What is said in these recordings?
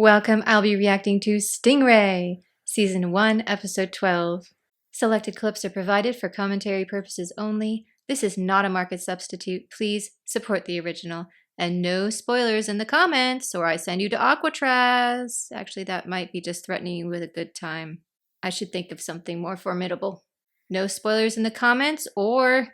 Welcome, I'll be reacting to Stingray, Season 1, Episode 12. Selected clips are provided for commentary purposes only. This is not a market substitute. Please support the original. And no spoilers in the comments, or I send you to Aquatraz. Actually, that might be just threatening you with a good time. I should think of something more formidable. No spoilers in the comments, or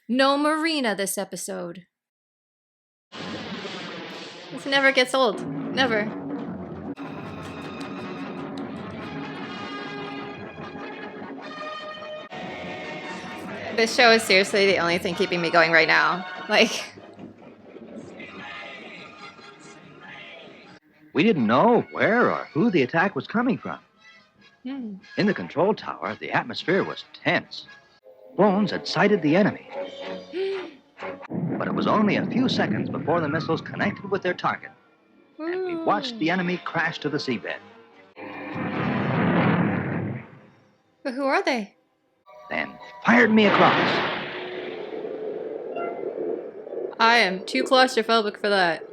no Marina this episode. This never gets old. Never. This show is seriously the only thing keeping me going right now. Like, we didn't know where or who the attack was coming from. hmm. In the control tower, the atmosphere was tense. Bones had sighted the enemy. But it was only a few seconds before the missiles connected with their target. And we watched the enemy crash to the seabed. But who are they? Then fired me across. I am too claustrophobic for that.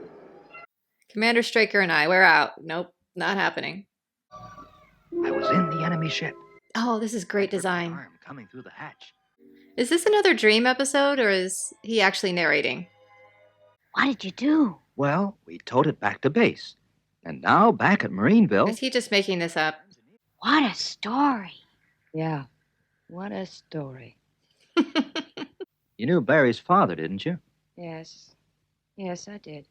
Commander Straker and I, we're out. Nope, not happening. I was in the enemy ship. Oh, this is great design. Arm coming through the hatch. Is this another dream episode, or is he actually narrating? What did you do? Well, we towed it back to base. And now back at Marineville. Is he just making this up? What a story. Yeah, what a story. You knew Barry's father, didn't you? Yes, I did.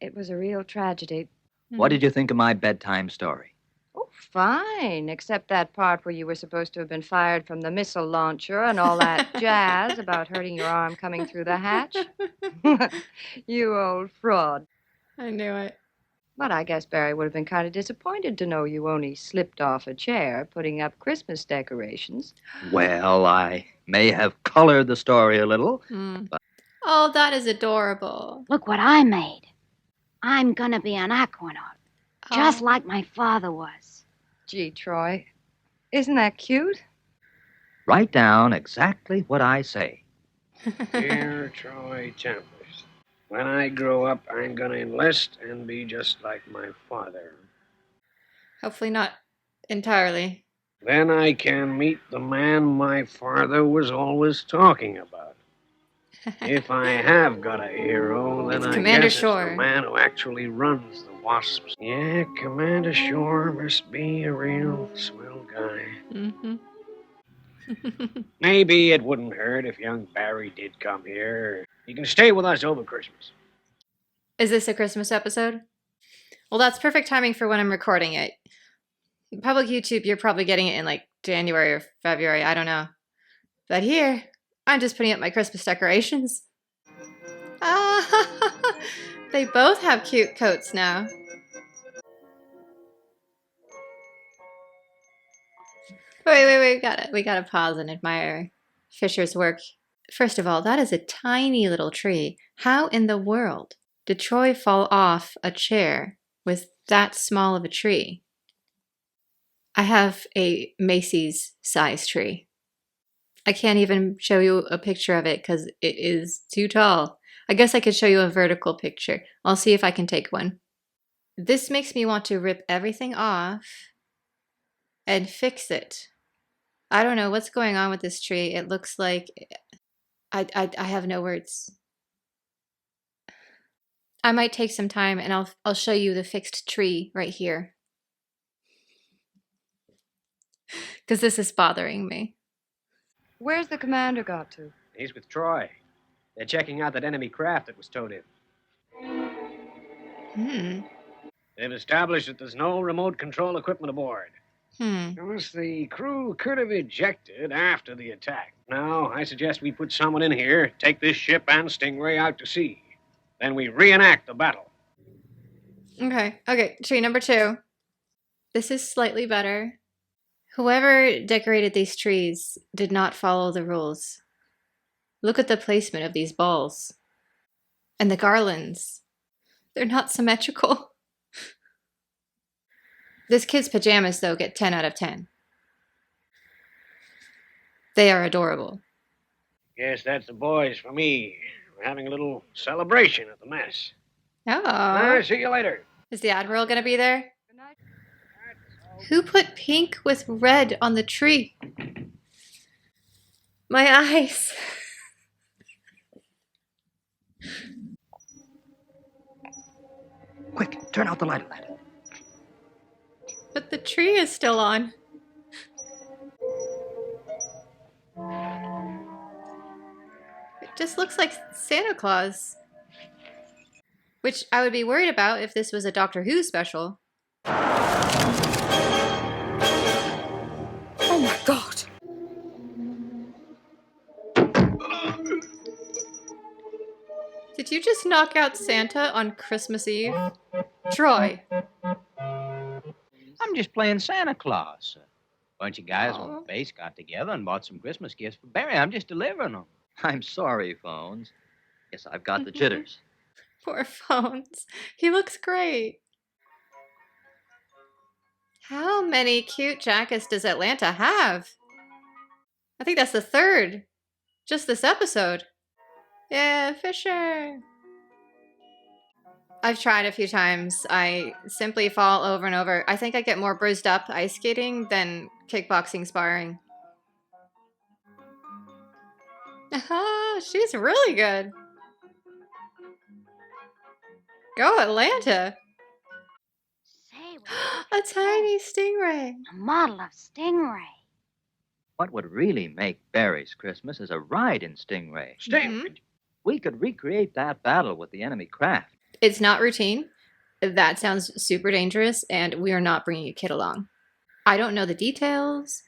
It was a real tragedy. What did you think of my bedtime story? Oh, fine, except that part where you were supposed to have been fired from the missile launcher and all that jazz about hurting your arm coming through the hatch. You old fraud. I knew it. But I guess Barry would have been kind of disappointed to know you only slipped off a chair putting up Christmas decorations. Well, I may have colored the story a little. But... Oh, that is adorable. Look what I made. I'm gonna be an aquanaut, just like my father was. Gee, Troy, isn't that cute? Write down exactly what I say. Dear Troy Chambers, when I grow up, I'm gonna enlist and be just like my father. Hopefully not entirely. Then I can meet the man my father was always talking about. If I have got a hero, then It's I Commander guess Shore. it's the man who actually runs the Wasps. Yeah, Commander Shore must be a real swell guy. Mm-hmm. Maybe it wouldn't hurt if young Barry did come here. He can stay with us over Christmas. Is this a Christmas episode? Well, that's perfect timing for when I'm recording it. Public YouTube, you're probably getting it in like January or February, I don't know. But here, I'm just putting up my Christmas decorations. Ah, they both have cute coats now. Wait, we gotta pause and admire Fisher's work. First of all, that is a tiny little tree. How in the world did Troy fall off a chair with that small of a tree? I have a Macy's size tree. I can't even show you a picture of it because it is too tall. I guess I could show you a vertical picture. I'll see if I can take one. This makes me want to rip everything off and fix it. I don't know what's going on with this tree. It looks like... I have no words. I might take some time and I'll show you the fixed tree right here. Because this is bothering me. Where's the commander got to? He's with Troy. They're checking out that enemy craft that was towed in. They've established that there's no remote control equipment aboard. Unless the crew could have ejected after the attack. Now, I suggest we put someone in here, take this ship and Stingray out to sea. Then we reenact the battle. Okay, tree number 2. This is slightly better. Whoever decorated these trees did not follow the rules. Look at the placement of these balls. And the garlands. They're not symmetrical. This kid's pajamas, though, get 10 out of 10. They are adorable. Guess that's the boys for me. We're having a little celebration at the mess. Oh. I'll see you later. Is the Admiral gonna be there? Good night. Who put pink with red on the tree? My eyes. Quick, turn out the light, Atlanta. But the tree is still on. It just looks like Santa Claus. Which I would be worried about if this was a Doctor Who special. Oh my God! Did you just knock out Santa on Christmas Eve? Troy. I'm just playing Santa Claus. A bunch of guys on the base got together and bought some Christmas gifts for Barry. I'm just delivering them. I'm sorry, Phones. Guess I've got the jitters. Poor Phones. He looks great. How many cute jackets does Atlanta have? I think that's the third. Just this episode. Yeah, Fisher. I've tried a few times. I simply fall over and over. I think I get more bruised up ice skating than kickboxing sparring. Aha, she's really good. Go Atlanta. Say, A tiny Stingray. a model of Stingray. What would really make Barry's Christmas is a ride in Stingray. Mhm. We could recreate that battle with the enemy craft. It's not routine. That sounds super dangerous, and we are not bringing a kid along. I don't know the details,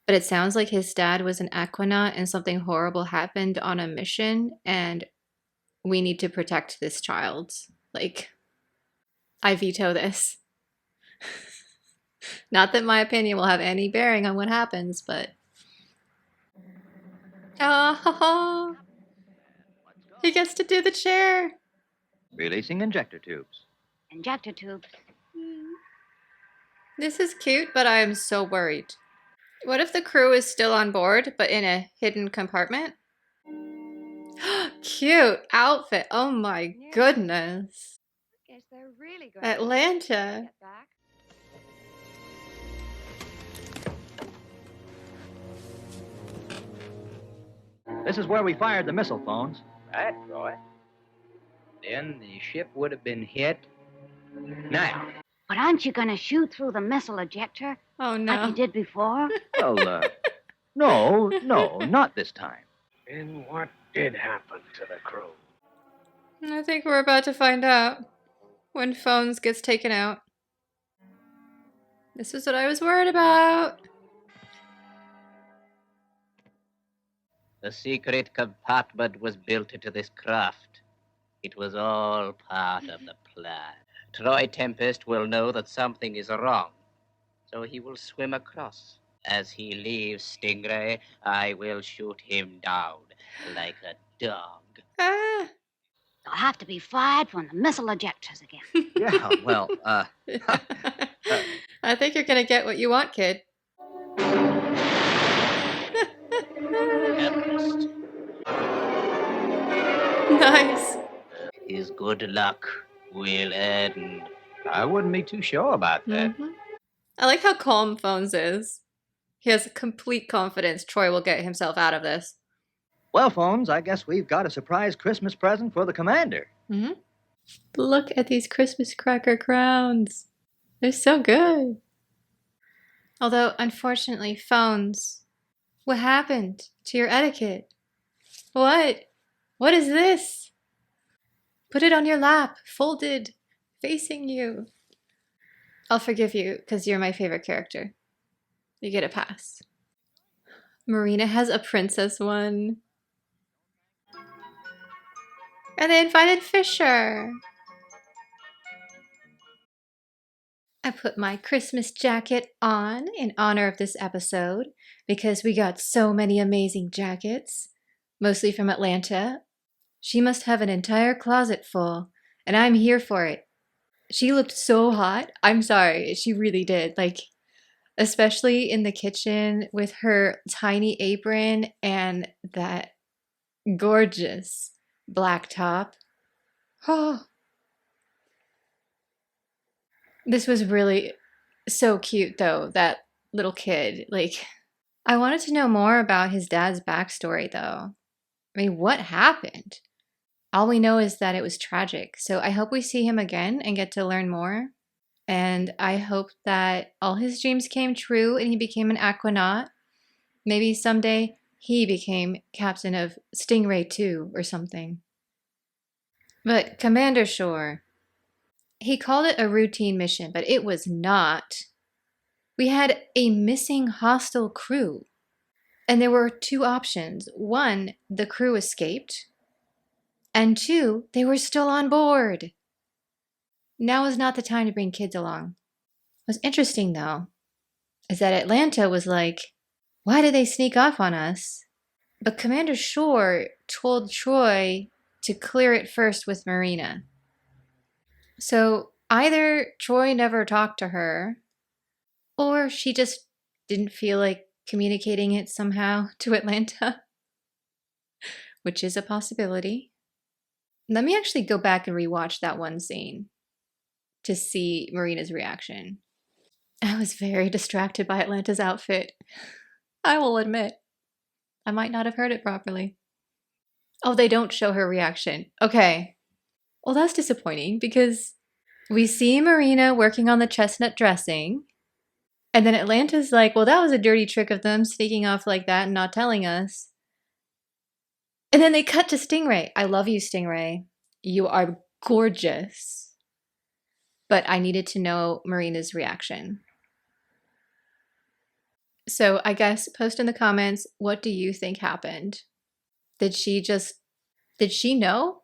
but it sounds like his dad was an aquanaut and something horrible happened on a mission, and we need to protect this child. Like, I veto this. Not that my opinion will have any bearing on what happens, but... Oh, he gets to do the chair. Releasing injector tubes. Injector tubes. This is cute, but I am so worried. What if the crew is still on board, but in a hidden compartment? Cute outfit. Oh my goodness. Guess they're really going Atlanta. to get back. This is where we fired the missile, Phones. Right, Roy. Then the ship would have been hit. Now, But aren't you gonna shoot through the missile ejector Oh like no. you did before? Well, no, not this time. And what did happen to the crew? I think we're about to find out when Phones gets taken out. This is what I was worried about. the secret compartment was built into this craft. It was all part of the plan. Troy Tempest will know that something is wrong, so he will swim across. As he leaves Stingray, I will shoot him down like a dog. Ah. You'll have to be fired from the missile ejectors again. Yeah, well, I think you're gonna get what you want, kid. Tempest, Nice. his good luck will end. I wouldn't be too sure about that. Mhm. I like how calm Phones is. He has complete confidence Troy will get himself out of this. well, Phones, I guess we've got a surprise Christmas present for the commander. Mm-hmm. Look at these Christmas cracker crowns. They're so good. Although, unfortunately, Phones, what happened to your etiquette? What? What is this? Put it on your lap, folded, facing you. I'll forgive you because you're my favorite character. You get a pass. Marina has a princess one. And they invited Fisher. I put my Christmas jacket on in honor of this episode because we got so many amazing jackets, mostly from Atlanta. She must have an entire closet full, and I'm here for it. She looked so hot. I'm sorry, she really did. Like, especially in the kitchen with her tiny apron and that gorgeous black top. Oh. This was really so cute, though, that little kid. Like, I wanted to know more about his dad's backstory, though. I mean, what happened? All we know is that it was tragic. So I hope we see him again and get to learn more. And I hope that all his dreams came true and he became an aquanaut. Maybe someday he became captain of Stingray 2 or something. But Commander Shore, he called it a routine mission, but it was not. We had a missing hostile crew. And there were two options. One, the crew escaped. And two, they were still on board. Now is not the time to bring kids along. What's interesting, though, is that Atlanta was like, why did they sneak off on us? But Commander Shore told Troy to clear it first with Marina. So either Troy never talked to her, or she just didn't feel like communicating it somehow to Atlanta, which is a possibility. Let me actually go back and rewatch that one scene to see Marina's reaction. I was very distracted by Atlanta's outfit. I will admit. I might not have heard it properly. Oh, they don't show her reaction. Okay. Well, that's disappointing because we see Marina working on the chestnut dressing. And then Atlanta's like, well, that was a dirty trick of them sneaking off like that and not telling us. And then they cut to Stingray. I love you, Stingray. You are gorgeous. But I needed to know Marina's reaction. So I guess post in the comments, what do you think happened? Did she know?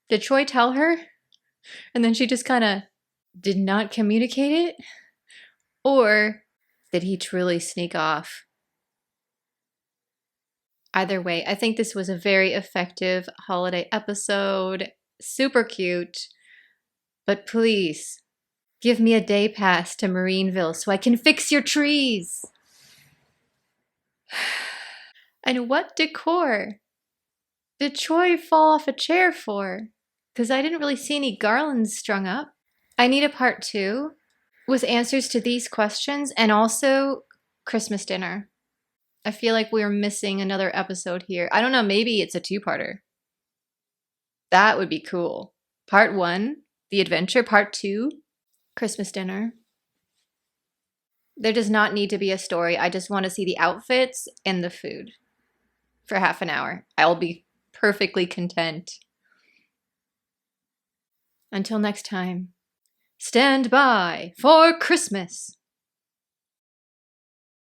Did Troy tell her? And then she just kind of did not communicate it? Or did he truly sneak off? Either way, I think this was a very effective holiday episode. Super cute. But please, give me a day pass to Marineville so I can fix your trees. And what decor did Troy fall off a chair for? Because I didn't really see any garlands strung up. I need a part 2 with answers to these questions and also Christmas dinner. I feel like we're missing another episode here. I don't know, maybe it's a 2-parter. That would be cool. Part 1, the adventure. Part 2, Christmas dinner. There does not need to be a story. I just want to see the outfits and the food for half an hour. I'll be perfectly content. Until next time, stand by for Christmas.